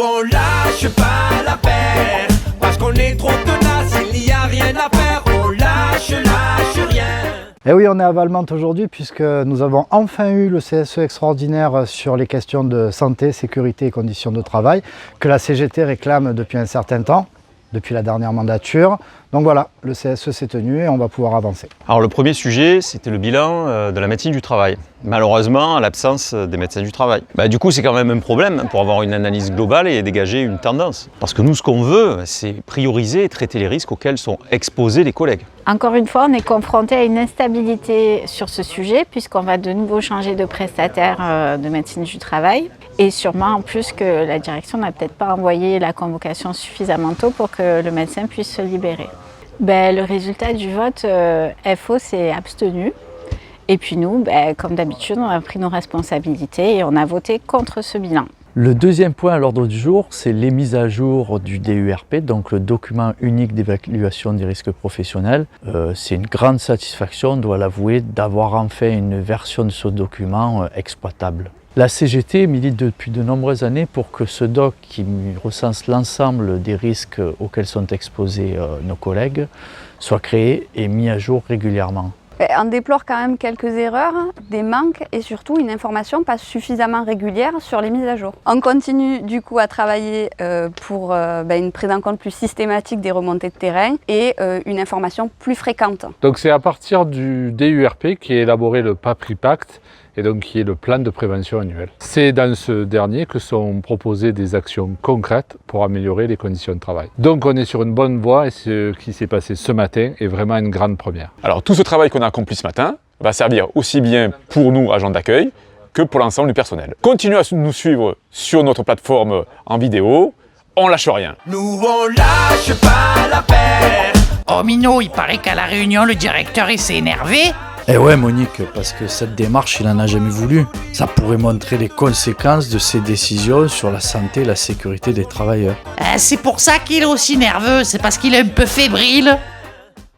on lâche pas l'affaire, parce qu'on est trop tenace, il n'y a rien à faire. On lâche rien. Et oui, on est à Valmante aujourd'hui puisque nous avons enfin eu le CSE extraordinaire sur les questions de santé, sécurité et conditions de travail que la CGT réclame depuis un certain temps, depuis la dernière mandature. Donc voilà, le CSE s'est tenu et on va pouvoir avancer. Alors le premier sujet, c'était le bilan de la médecine du travail. Malheureusement, à l'absence des médecins du travail. Du coup, c'est quand même un problème pour avoir une analyse globale et dégager une tendance. Parce que nous, ce qu'on veut, c'est prioriser et traiter les risques auxquels sont exposés les collègues. Encore une fois, on est confronté à une instabilité sur ce sujet puisqu'on va de nouveau changer de prestataire de médecine du travail. Et sûrement en plus que la direction n'a peut-être pas envoyé la convocation suffisamment tôt pour que le médecin puisse se libérer. Le résultat du vote, FO s'est abstenu. Et puis nous, comme d'habitude, on a pris nos responsabilités et on a voté contre ce bilan. Le deuxième point à l'ordre du jour, c'est les mises à jour du DURP, donc le document unique d'évaluation des risques professionnels. C'est une grande satisfaction, on doit l'avouer, d'avoir enfin une version de ce document exploitable. La CGT milite depuis de nombreuses années pour que ce doc qui recense l'ensemble des risques auxquels sont exposés nos collègues soit créé et mis à jour régulièrement. On déplore quand même quelques erreurs, des manques et surtout une information pas suffisamment régulière sur les mises à jour. On continue du coup à travailler pour une prise en compte plus systématique des remontées de terrain et une information plus fréquente. Donc c'est à partir du DURP qu'est élaboré le PAPRIPACT et donc qui est le plan de prévention annuel. C'est dans ce dernier que sont proposées des actions concrètes pour améliorer les conditions de travail. Donc on est sur une bonne voie et ce qui s'est passé ce matin est vraiment une grande première. Alors tout ce travail qu'on a accompli ce matin va servir aussi bien pour nous, agents d'accueil, que pour l'ensemble du personnel. Continuez à nous suivre sur notre plateforme en vidéo, on lâche rien. Nous on lâche pas l'affaire. Oh Minot, il paraît qu'à la réunion, le directeur il s'est énervé. Eh ouais Monique, parce que cette démarche, il en a jamais voulu. Ça pourrait montrer les conséquences de ses décisions sur la santé et la sécurité des travailleurs. C'est pour ça qu'il est aussi nerveux, c'est parce qu'il est un peu fébrile.